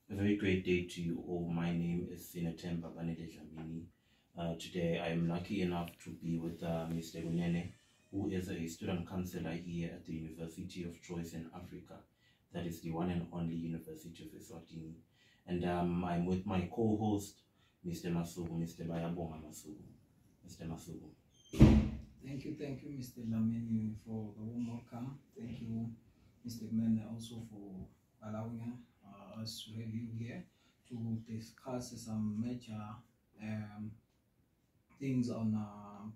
A very great day to you all. My name is Sinetemba Banele Jamini. Today I am lucky enough to be with Mr. Unene, who is a student councillor here at the University of Choice in Africa. That is the one and only University of Eswatini. And I'm with my co-host, Mr. Masubu, Mr. Bayabonga Masubu. Mr. Masubu. Thank you, Mr. Lamini, for the warm welcome. Thank you, Mr. Mene, also for allowing us to have you here to discuss some major things on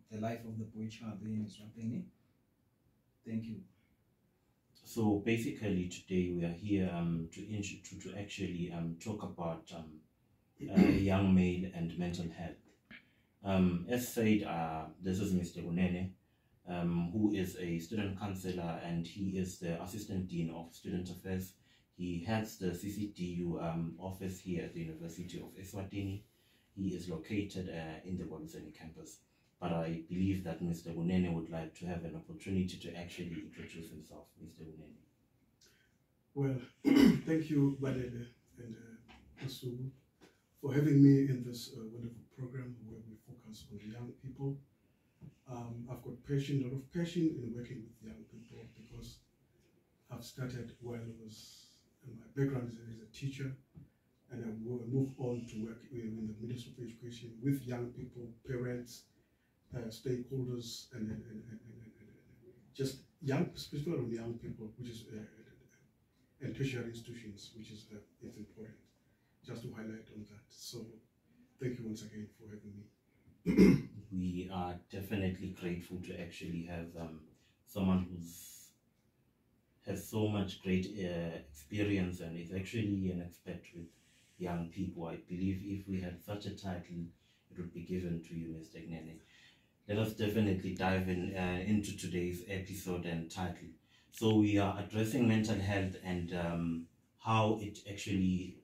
the life of the boy child in Eswatini. Thank you. So basically today we are here to actually talk about young male and mental health. As said, this is Mr. Unene, who is a student councillor, and he is the Assistant Dean of Student Affairs. He heads the CCDU office here at the University of Eswatini. He is located in the Bolzeni campus. But I believe that Mr. Unene would like to have an opportunity to actually introduce himself. Mr. Unene. Well, thank you, Badele and Masubu, for having me in this wonderful program where we focus on young people. I've got a lot of passion in working with young people because I've started while I was, my background is as a teacher, and I moved on to work in the Ministry of Education with young people, parents, stakeholders, and just young, especially on young people, which is and tertiary institutions, which is it's important just to highlight on that. So thank you once again for having me. We are definitely grateful to actually have someone has so much great experience and is actually an expert with young people. I believe if we had such a title, it would be given to you, Mr. Gnene. Let us definitely dive into today's episode and title. So we are addressing mental health and how it actually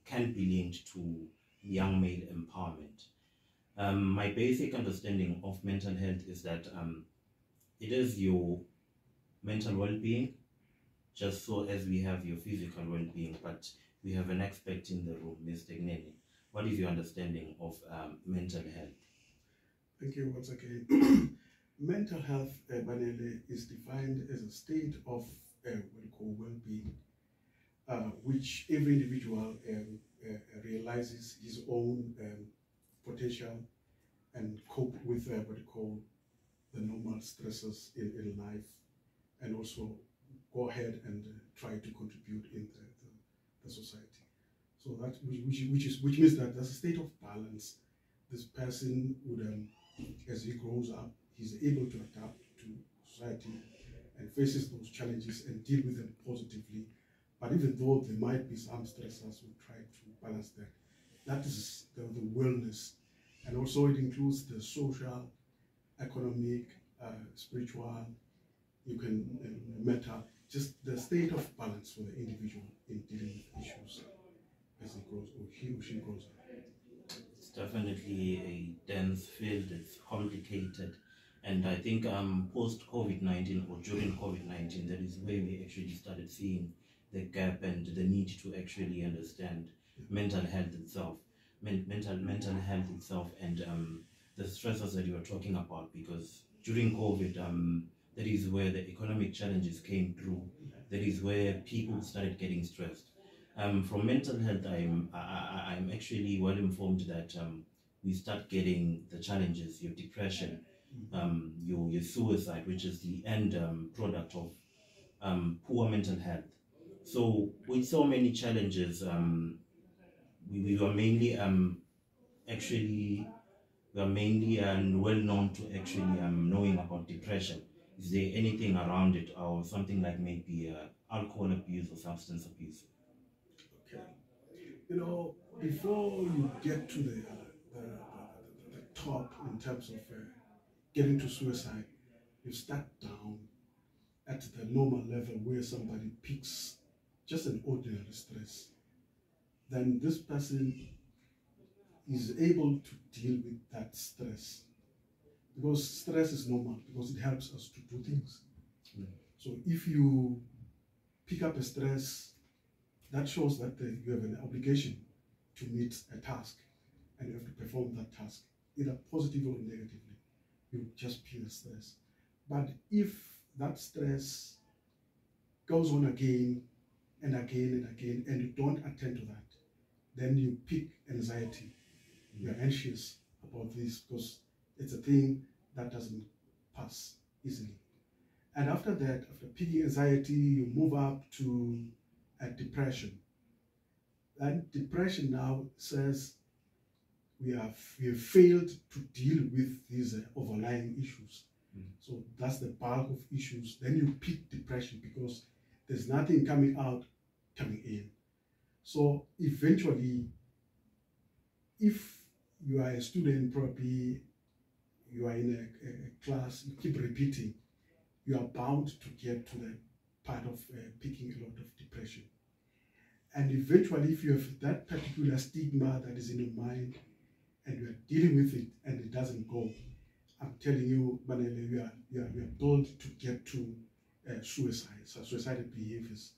can be linked to young male empowerment. My basic understanding of mental health is that it is your mental well-being, just so as we have your physical well-being, but we have an expert in the room, Mr. Gnene. What is your understanding of mental health? Thank you once again. Mental health, Banele, is defined as a state of what we call well-being, which every individual realizes his own potential and cope with what we call the normal stresses in life, and also go ahead and try to contribute in the society. So that which means that there's a state of balance. This person would, as he grows up, he's able to adapt to society and faces those challenges and deal with them positively. But even though there might be some stressors, we try to balance that. That is the wellness. And also it includes the social, economic, spiritual, mental, just the state of balance for the individual in dealing with issues as he grows, or he or she grows up. It's definitely a dense field, it's complicated. And I think post-COVID-19 or during COVID-19, that is where we actually started seeing the gap and the need to actually understand mental health itself, mental health itself, and the stresses that you were talking about. Because during COVID, that is where the economic challenges came through. That is where people started getting stressed. From mental health, I'm actually well informed that we start getting the challenges, your depression, your suicide, which is the end product of poor mental health. So with so many challenges, we were mainly well known to actually knowing about depression. Is there anything around it, or something like maybe alcohol abuse or substance abuse? Okay, before you get to the top in terms of getting to suicide, you start down at the normal level where somebody picks just an ordinary stress. Then this person is able to deal with that stress, because stress is normal, because it helps us to do things. So if you pick up a stress that shows that you have an obligation to meet a task, and you have to perform that task, either positively or negatively. You just feel stress. But if that stress goes on again and again and again, and you don't attend to that, then you pick anxiety. You're anxious about this because it's a thing that doesn't pass easily. And after that, after picking anxiety, you move up to depression. And depression now says we have failed to deal with these overlying issues. So that's the bulk of issues. Then you pick depression because there's nothing coming in. So eventually, if you are a student, probably you are in a class, you keep repeating, you are bound to get to the part of picking a lot of depression. And eventually, if you have that particular stigma that is in your mind and you are dealing with it and it doesn't go, I'm telling you, Banele, you are told to get to suicide, so suicidal behaviors.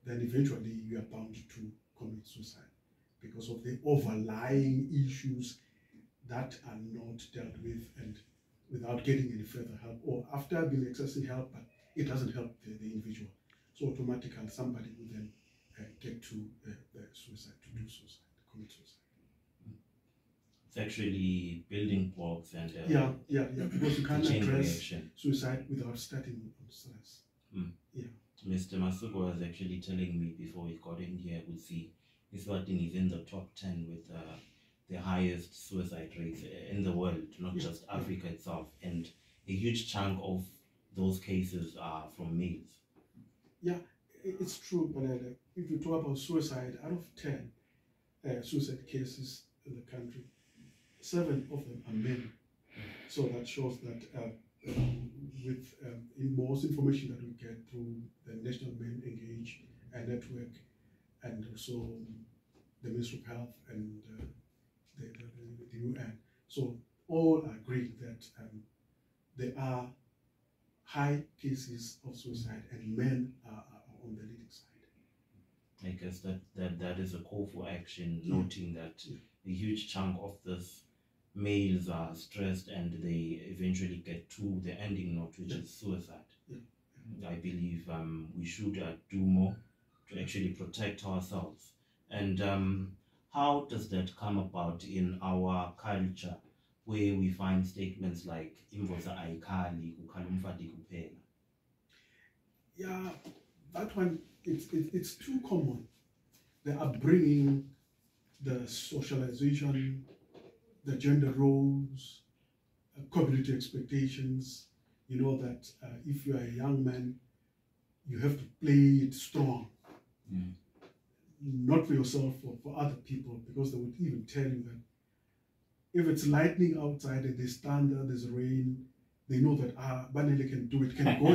Then eventually you are bound to commit suicide because of the overlying issues that are not dealt with, and without getting any further help, or after being accessing help, but it doesn't help the individual. So automatically somebody will then get to suicide, to do suicide, commit suicide. It's actually building blocks and yeah, because you can't address reaction. Suicide without starting on stress. Yeah. Mr. Masuko was actually telling me before we got in here, we see Eswatini is in the top 10 with the highest suicide rates in the world, not just Africa itself, and a huge chunk of those cases are from males. Yeah, it's true, but if you talk about suicide, out of 10 suicide cases in the country, 7 of them are men. So that shows that with most information that we get through the National Men Engage network, and also the Ministry of Health and the UN, so all agree that there are high cases of suicide and men are on the leading side. I guess that is a call for action, noting that a huge chunk of this males are stressed and they eventually get to the ending note, which is suicide. I believe we should do more to actually protect ourselves. And how does that come about in our culture, where we find statements like "imvoza ayikali, kukhala umfati kuphela"? Yeah, that one, it's too common. The upbringing, the socialization, the gender roles, community expectations. You know that if you are a young man, you have to play it strong. Not for yourself, or for other people, because they would even tell you that if it's lightning outside and there's thunder, there's rain, they know that Banele can do it, can go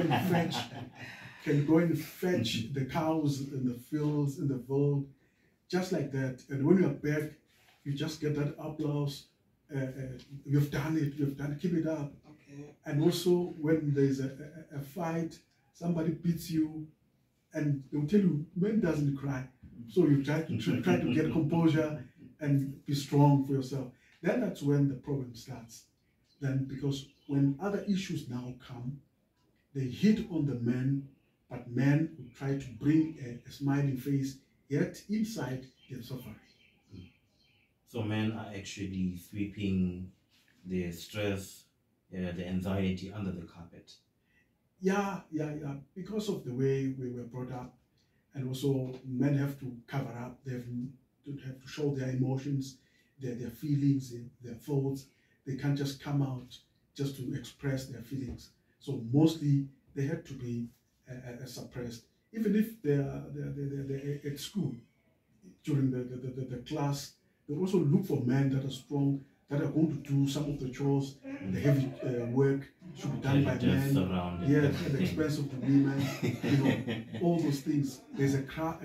and fetch the cows in the fields, in the field, just like that. And when you're back, you just get that applause. You've done it, keep it up. Okay. And also when there's a fight, somebody beats you, and they'll tell you, man doesn't cry. So you try to get composure and be strong for yourself. Then that's when the problem starts. Then, because when other issues now come, they hit on the men, but men will try to bring a smiling face, yet inside they're suffering. So men are actually sweeping the stress, the anxiety under the carpet. Yeah. Because of the way we were brought up, and also men have to cover up. They have to show their emotions, their feelings, their thoughts. They can't just come out just to express their feelings. So mostly they have to be suppressed. Even if they're at school, during the class, they also look for men that are strong, that are going to do some of the chores, the heavy work should be done by men. Yeah, at the expense of the women. You know, all those things. There's a truck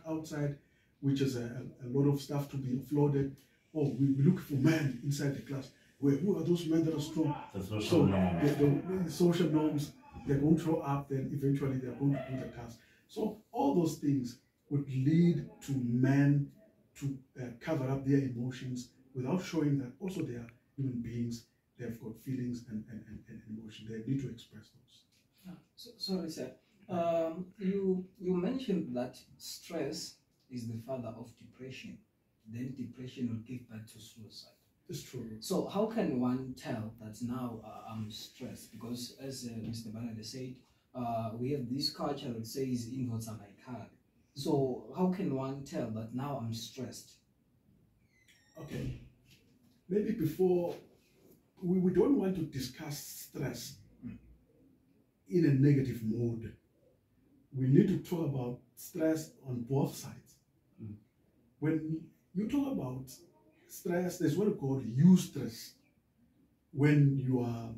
outside, which is a lot of stuff to be offloaded. Oh, we look for men inside the class. Who are those men that are strong? The social norms. The social norms, they're going to throw up, then eventually they're going to do the task. So all those things, would lead to men to cover up their emotions without showing that also they are human beings. They have got feelings and emotion. They need to express those. Sorry, sir. You mentioned that stress is the father of depression. Then depression will give birth to suicide. It's true. So how can one tell that now I'm stressed? Because as Mr. Banade said, we have this culture that says inwards are like hard. So how can one tell that now I'm stressed? Okay. Maybe before, we don't want to discuss stress in a negative mode. We need to talk about stress on both sides. When you talk about stress, there's what we call eustress. When you are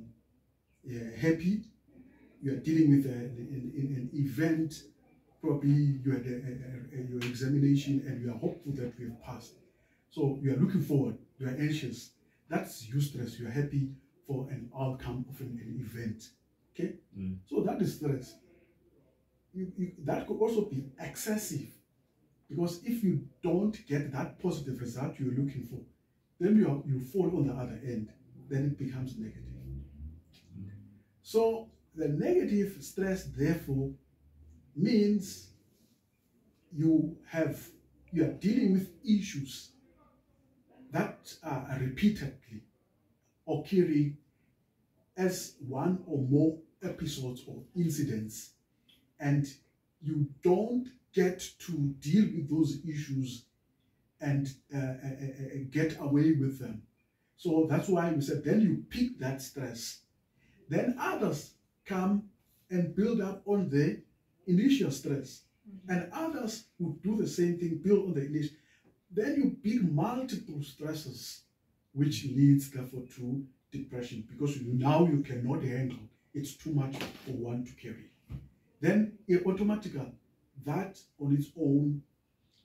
happy, you are dealing with an event, probably you had your examination and you are hopeful that you have passed. So you are looking forward, you are anxious. That's eustress. You are happy for an outcome of an event. Okay? So that is stress. That could also be excessive, because if you don't get that positive result you're looking for, then you fall on the other end. Then it becomes negative. So the negative stress, therefore, means you are dealing with issues that are repeatedly occurring as one or more episodes or incidents, and you don't get to deal with those issues and get away with them. So that's why we said then you pick that stress. Then others come and build up on the initial stress, and others who do the same thing, build on the initial. Then you pick multiple stresses, which leads therefore to depression, because now you cannot handle. It's too much for one to carry. Then automatically, that on its own,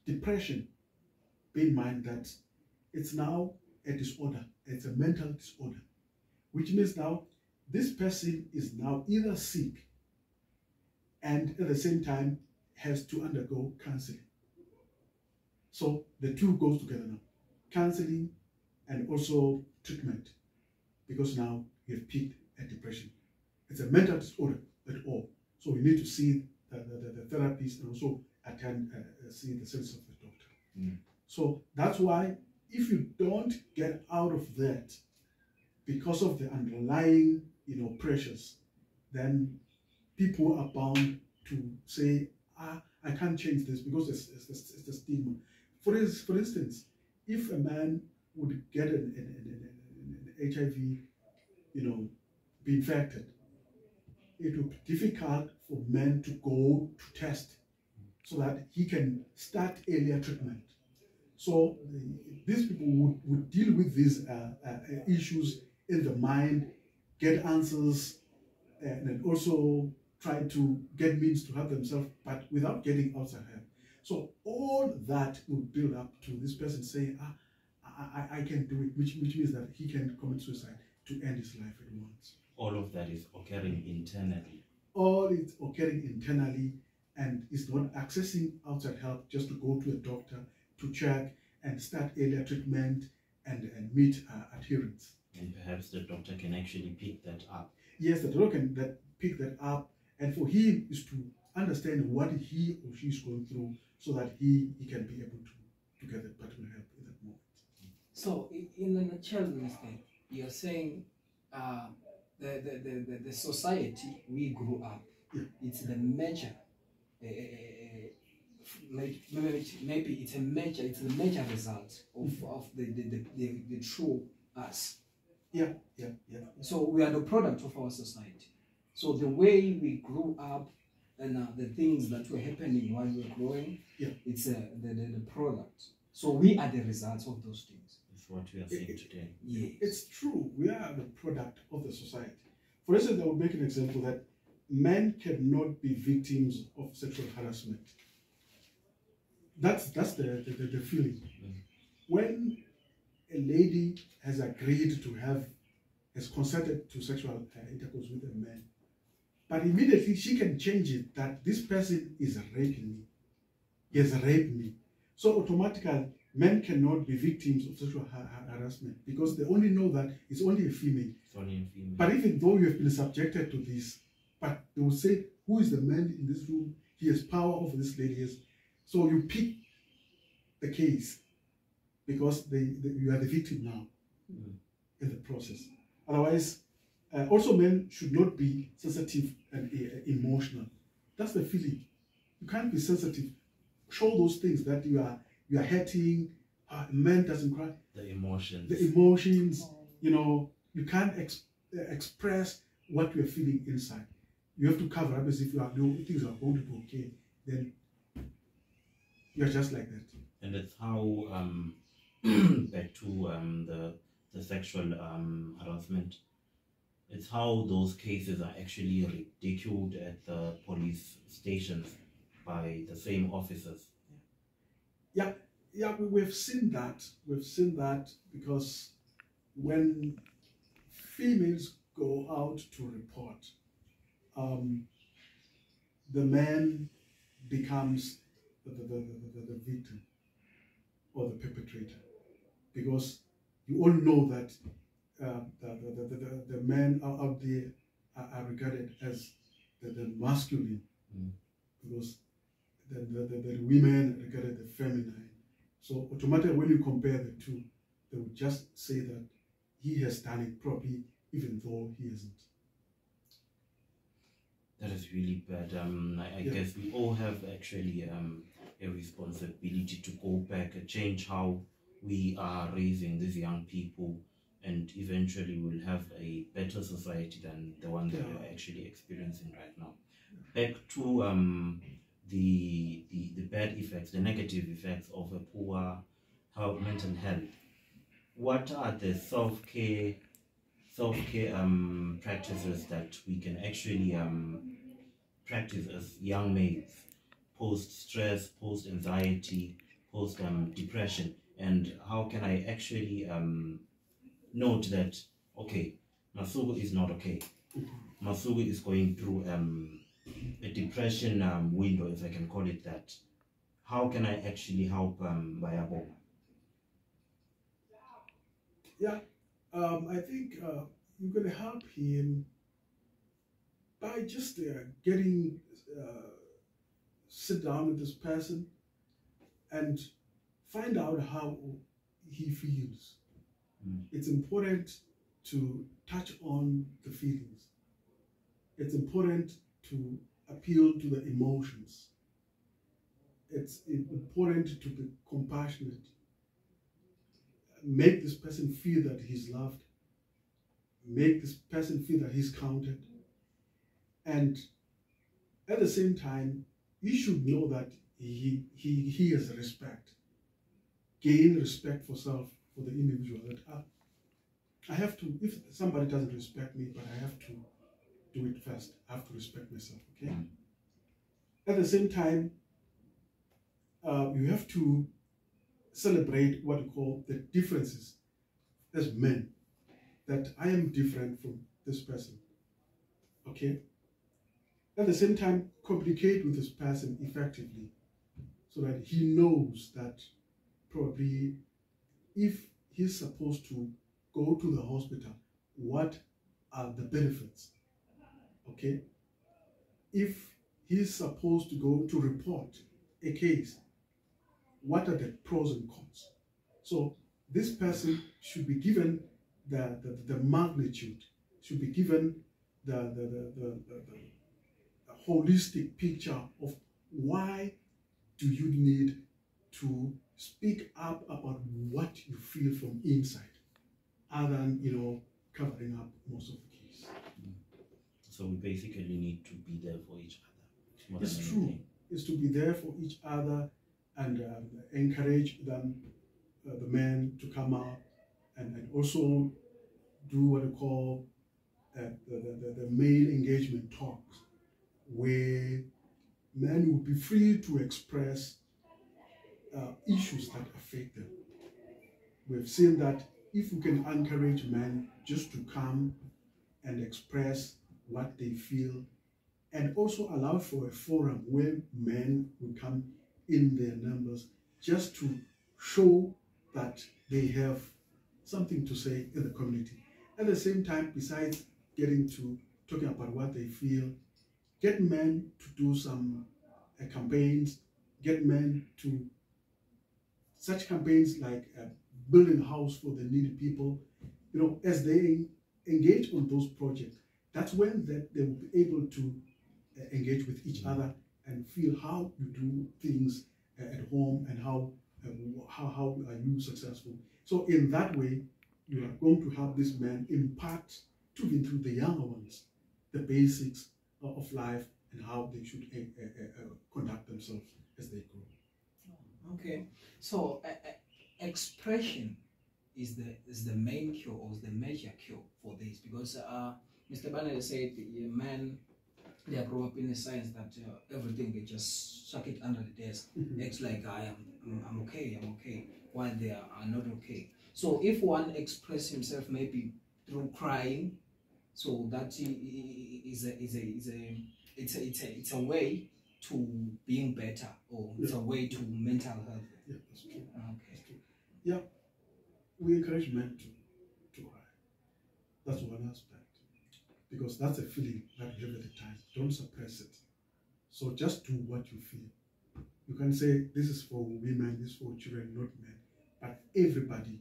depression, bear in mind that it's now a disorder. It's a mental disorder, which means now this person is now either sick and at the same time has to undergo counseling. So the two goes together now, counseling and also treatment, because now you have picked a depression. It's a mental disorder at all. So we need to see the therapist and also attend, see the service of the doctor. So that's why if you don't get out of that because of the underlying pressures, then people are bound to say, I can't change this because it's the stigma. For instance, if a man would get an HIV, be infected, it would be difficult for men to go to test so that he can start earlier treatment. So these people would deal with these issues in the mind, get answers, and then also try to get means to help themselves, but without getting outside help. So all that would build up to this person saying, I can do it, which means that he can commit suicide to end his life at once. All of that is occurring internally. All it's occurring internally, and is not accessing outside help, just to go to a doctor to check and start earlier treatment and meet adherence. And perhaps the doctor can actually pick that up. Yes, the doctor can pick that up, and for him is to understand what he or she is going through, so that he can be able to get that particular help in that moment. So, in a nutshell, Mr., you're saying the society we grew up, it's the major, maybe it's the major result of the true us. Yeah. So we are the product of our society. So the way we grew up and the things that were happening while we were growing, it's the product. So we are the results of those things. That's what we are saying today. Yes. It's true. We are the product of the society. For instance, I will make an example that men cannot be victims of sexual harassment. That's the feeling. When a lady has agreed to has consented to sexual intercourse with a man, but immediately she can change it that this person is raping me. he has raped me. So automatically, men cannot be victims of sexual harassment because they only know that it's only a female. It's only a female. But even though you have been subjected to this, but they will say, who is the man in this room? He has power over this lady. So you pick the case because you are the victim now in the process. Otherwise, also men should not be sensitive and emotional. That's the feeling. You can't be sensitive. Show those things that you are hurting. A man doesn't cry. The emotions. The emotions. You know, you can't express what you are feeling inside. You have to cover up as if things are going to be okay. Then you're just like that. And that's how back to the sexual harassment. It's how those cases are actually ridiculed at the police stations by the same officers. Yeah, we've seen that. We've seen that because when females go out to report, the man becomes the victim or the perpetrator, because you all know that the men out there are regarded as the masculine, because the women are regarded the feminine. So automatically when you compare the two, they would just say that he has done it properly, even though he hasn't. That is really bad. I guess we all have actually a responsibility to go back and change how we are raising these young people, and eventually we'll have a better society than the one that we are actually experiencing right now. Back to the bad effects, the negative effects of a poor mental health. What are the self-care practices that we can actually practice as young males, post-stress, post-anxiety, post-depression, and how can I actually note that, okay, Masuku is not okay. Masuku is going through a depression window, if I can call it that. How can I actually help Bayabo? Yeah, I think you're going to help him by just sit down with this person and find out how he feels. It's important to touch on the feelings. It's important to appeal to the emotions. It's important to be compassionate. Make this person feel that he's loved. Make this person feel that he's counted. And at the same time, you should know that he has respect. Gain respect for self, for the individual. That I have to, if somebody doesn't respect me, but I have to do it first. I have to respect myself, okay? At the same time, you have to celebrate what you call the differences as men, that I am different from this person, okay? At the same time, communicate with this person effectively so that he knows that probably if he's supposed to go to the hospital, what are the benefits, okay? If he's supposed to go to report a case, what are the pros and cons? So this person should be given the magnitude, should be given the holistic picture of why do you need to speak up about what you feel from inside, other than covering up most of the case. So we basically need to be there for each other. It's true. It's to be there for each other and encourage them, the men, to come out and also do what we call the male engagement talks, where men will be free to express issues that affect them. We've seen that if we can encourage men just to come and express what they feel, and also allow for a forum where men will come in their numbers, just to show that they have something to say in the community. At the same time, besides getting to talking about what they feel, get men to do some campaigns, get men to such campaigns like building a house for the needy people. You know, as they engage on those projects, that's when they will be able to engage with each other and feel how you do things at home and how are you successful. So in that way, you are going to help this man impart even to the younger ones the basics of life and how they should conduct themselves as they grow. Okay, so expression is the main cure or is the major cure for this, because Mr. Banner said men, they grow up in the science that everything they just suck it under the desk, acts like I'm okay, while they are not okay. So if one express himself maybe through crying, so that it's a way to being better, or it's a way to mental health. Yeah, that's true. Okay. That's true. Yeah, we encourage men to cry. That's one aspect, because that's a feeling that you have at the time. Don't suppress it. So just do what you feel. You can say this is for women, this is for children, not men. But everybody,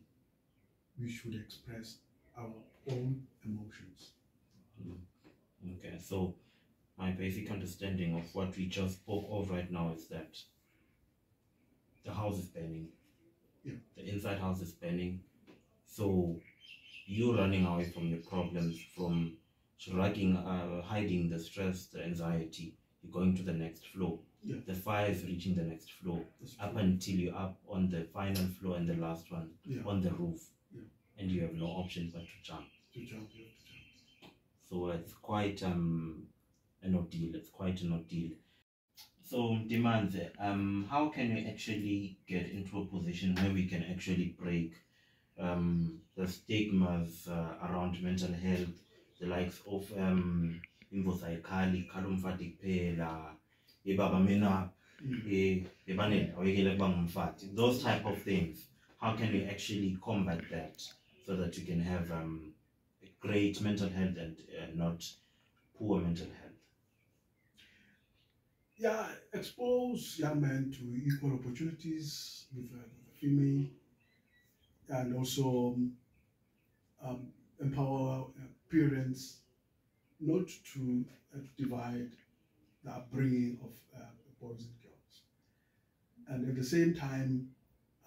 we should express our own emotions. Okay, so my basic understanding of what we just spoke of right now is that the house is burning. Yeah. The inside house is burning. So you're running away from your problems, from hiding the stress, the anxiety. You're going to the next floor. Yeah. The fire is reaching the next floor, up until you're up on the final floor and the last one, on the roof. Yeah. And you have no option but to jump. You have to jump. So it's quite an ordeal. It's quite an ordeal. So Demanze, how can we actually get into a position where we can actually break the stigmas around mental health, the likes of imvosayikali, kalumfati kuphela, ibaba mina, ebaneni awekele kuba ngumfati, those type of things? How can we actually combat that so that you can have great mental health and not poor mental health? Yeah, expose young men to equal opportunities with the female, and also empower parents not to divide the upbringing of boys and girls, and at the same time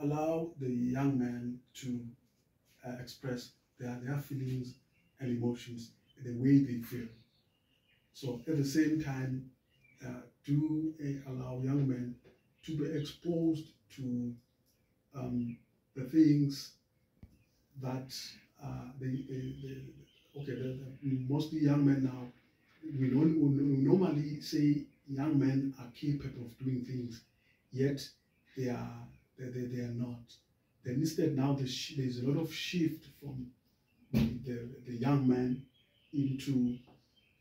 allow the young men to express their feelings and emotions the way they feel. So at the same time, allow young men to be exposed to the things that mostly young men now, we normally say young men are capable of doing things, yet they are not. Then instead now there's a lot of shift from the young man into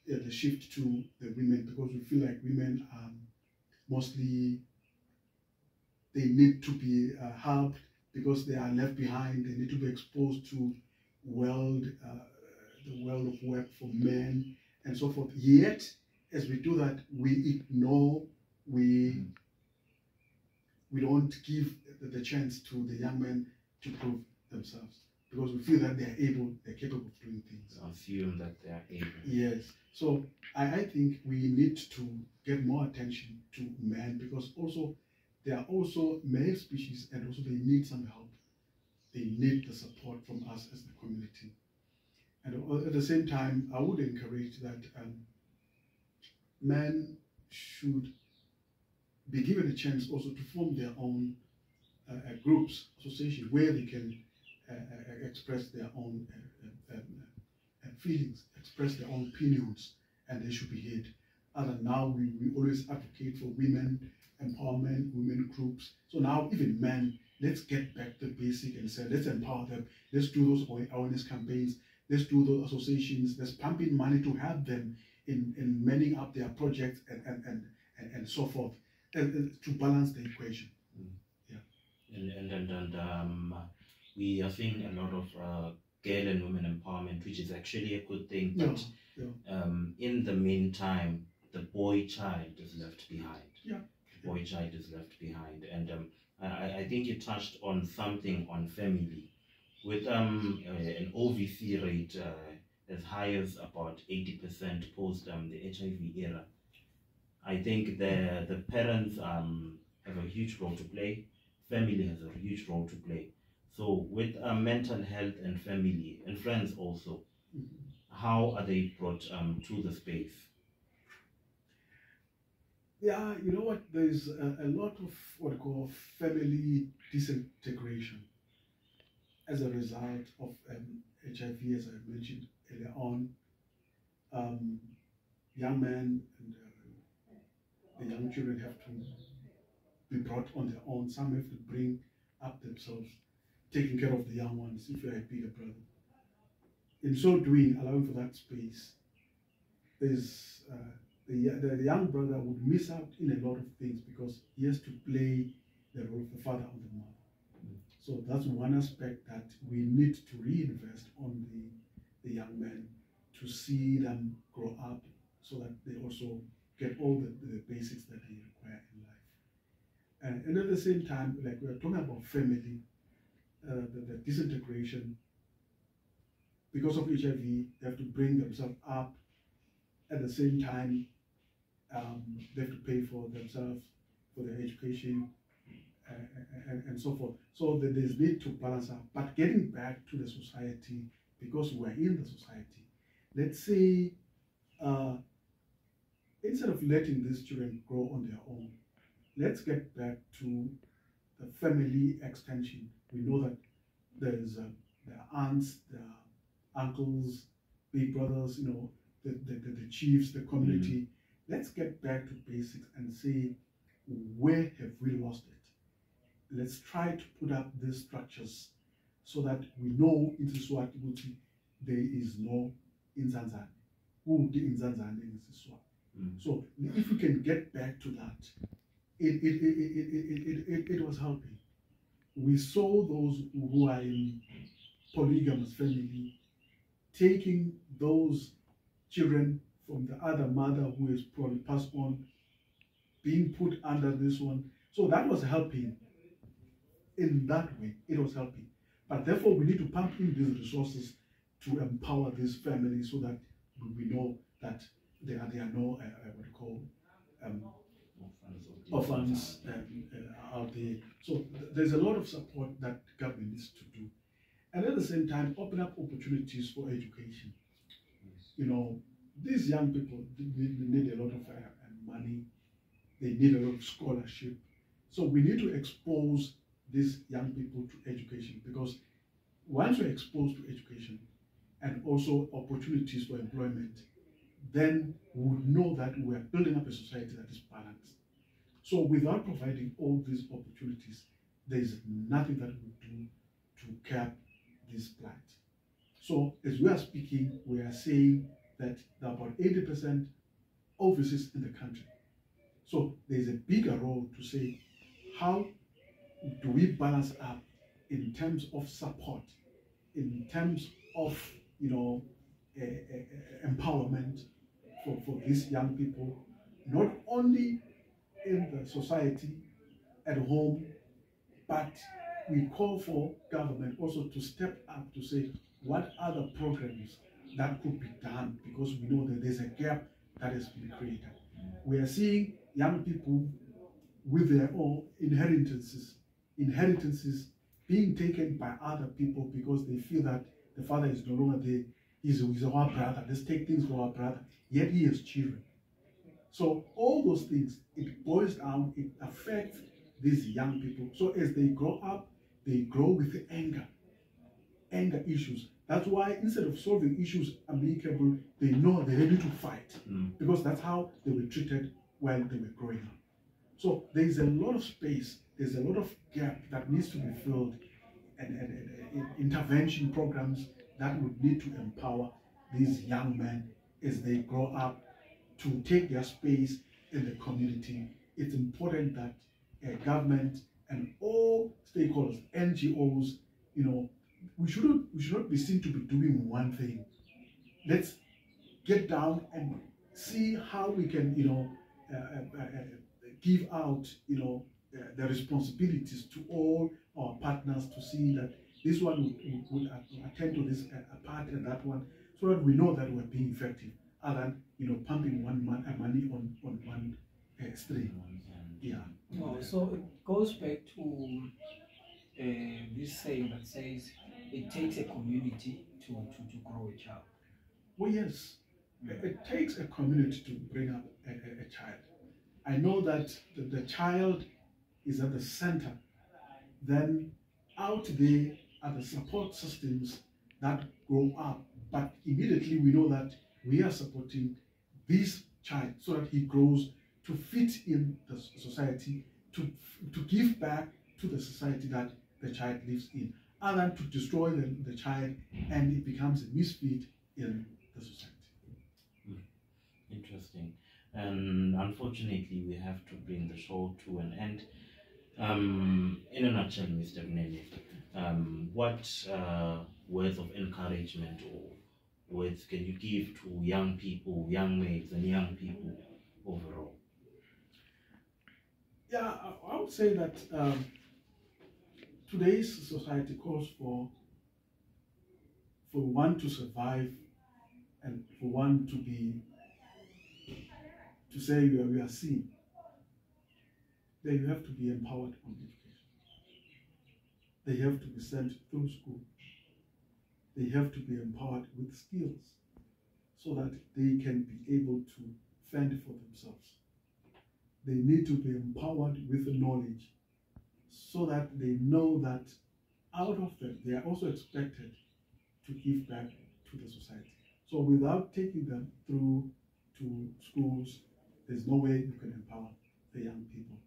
the shift to the women, because we feel like women mostly they need to be helped because they are left behind. They need to be exposed to the world of work for men and so forth. Yet, as we do that, we ignore, we don't give the chance to the young men to prove themselves, because we feel that they're capable of doing things. Assume that they are able. Yes. So I think we need to get more attention to men, because also they are also male species, and also they need some help. They need the support from us as the community. And at the same time, I would encourage that men should be given a chance also to form their own groups, associations, where they can express their own feelings, express their own opinions, and they should be heard. And now we always advocate for women empowerment, women groups. So now even men, let's get back to the basic and say, let's empower them. Let's do those awareness campaigns. Let's do those associations. Let's pump in money to help them in manning up their projects and so forth. to balance the equation. And we are seeing a lot of girl and women empowerment, which is actually a good thing. But in the meantime, the boy child is left behind. The boy child is left behind, and I think you touched on something on family, with an OVC rate as high as about 80% post the HIV era. I think the parents have a huge role to play. Family has a huge role to play. So with mental health and family and friends also, how are they brought to the space? Yeah, you know what? There's a lot of what I call family disintegration as a result of HIV, as I mentioned earlier on. Young men and the young children have to be brought on their own. Some have to bring up themselves, taking care of the young ones if you're a bigger brother. In so doing, allowing for that space, there's the young brother would miss out in a lot of things because he has to play the role of the father or the mother. So that's one aspect that we need to reinvest on the young men, to see them grow up so that they also get all the basics that they require in life. And at the same time, like we're talking about family, the disintegration, because of HIV, they have to bring themselves up. At the same time, they have to pay for themselves, for their education, and so forth. So there's need to balance out. But getting back to the society, because we're in the society, let's say, instead of letting these children grow on their own, let's get back to the family extension. We know that there's there are aunts, there are uncles, big brothers, you know, the chiefs, the community. Let's get back to basics and say, where have we lost it? Let's try to put up these structures so that we know in Eswatini there is no Inzanzane. Who would be Inzanzane in Eswatini? So if we can get back to that, it was helping. We saw those who are in polygamous family taking those children from the other mother who is probably passed on, being put under this one. So that was helping. In that way, it was helping. But therefore, we need to pump in these resources to empower these families so that we know that there are no what we call orphans out there. So there's a lot of support that government needs to do. And at the same time, open up opportunities for education. You know, these young people, they need a lot of money. They need a lot of scholarship. So we need to expose these young people to education, because once we're exposed to education and also opportunities for employment, then we would know that we're building up a society that is balanced. So without providing all these opportunities, there is nothing that we do to cap this plight. So as we are speaking, we are saying that there are about 80% overseas in the country. So there's a bigger role to say, how do we balance up in terms of support, in terms of, you know, empowerment for these young people, not only in the society, at home, but we call for government also to step up to say what other programs that could be done, because we know that there's a gap that has been created. We are seeing young people with their own inheritances being taken by other people because they feel that the father is no longer there. He's our brother. Let's take things for our brother. Yet he has children. So all those things, it boils down, it affects these young people. So as they grow up, they grow with anger issues. That's why instead of solving issues amicably, they know they're ready to fight, because that's how they were treated while they were growing up. So there's a lot of space, there's a lot of gap that needs to be filled, and intervention programs that would need to empower these young men as they grow up to take their space in the community it's important that government and all stakeholders, NGOs, we should not be seen to be doing one thing. Let's get down and see how we can, give out, the responsibilities to all our partners to see that this one will attend to this part and that one, so that we know that we're being effective, other than pumping money on one stream. Yeah. No, so it goes back to this saying that says it takes a community to grow a child. Well, yes, it takes a community to bring up a child. I know that the child is at the center. Then out there are the support systems that grow up. But immediately we know that we are supporting this child so that he grows to fit in the society, to give back to the society that the child lives in, other than to destroy the child and it becomes a misfit in the society. Interesting. And unfortunately, we have to bring the show to an end. In a nutshell, Mr. Mnene, what words of encouragement or words can you give to young people, young males and young people overall? Yeah, I would say that today's society calls for one to survive and for one to say we are seen. Then you have to be empowered on education. They have to be sent through school. They have to be empowered with skills so that they can be able to fend for themselves. They need to be empowered with knowledge so that they know that out of them, they are also expected to give back to the society. So without taking them through to schools, there's no way you can empower the young people.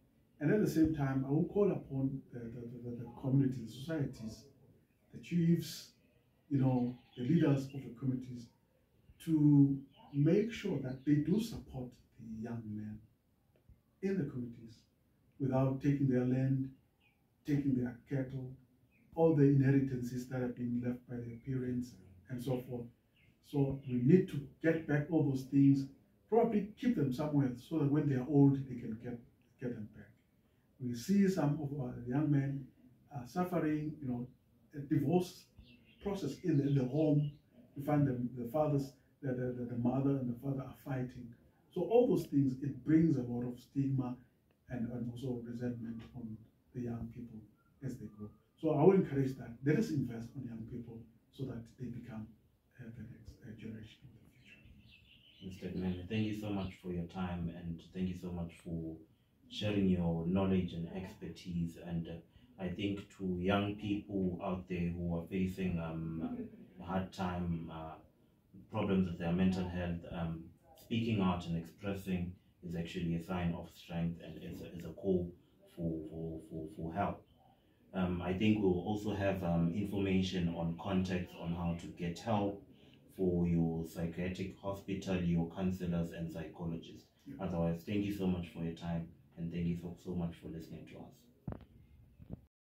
And at the same time, I will call upon the communities, the societies, the chiefs, the leaders of the communities to make sure that they do support the young men in the communities without taking their land, taking their cattle, all the inheritances that have been left by their parents and so forth. So we need to get back all those things, probably keep them somewhere so that when they are old, they can get them back. We see some of our young men suffering, a divorce process in the home. You find them, the fathers, the mother and the father are fighting. So all those things, it brings a lot of stigma and also resentment on the young people as they grow. So I will encourage that. Let us invest on young people so that they become the next generation of the future. Mr. Mnene, thank you so much for your time and thank you so much for sharing your knowledge and expertise. And I think to young people out there who are facing a hard time, problems with their mental health, speaking out and expressing is actually a sign of strength and is a call for help. I think we'll also have information on contacts on how to get help for your psychiatric hospital, your counselors and psychologists. Otherwise, thank you so much for your time and thank you so much for listening to us.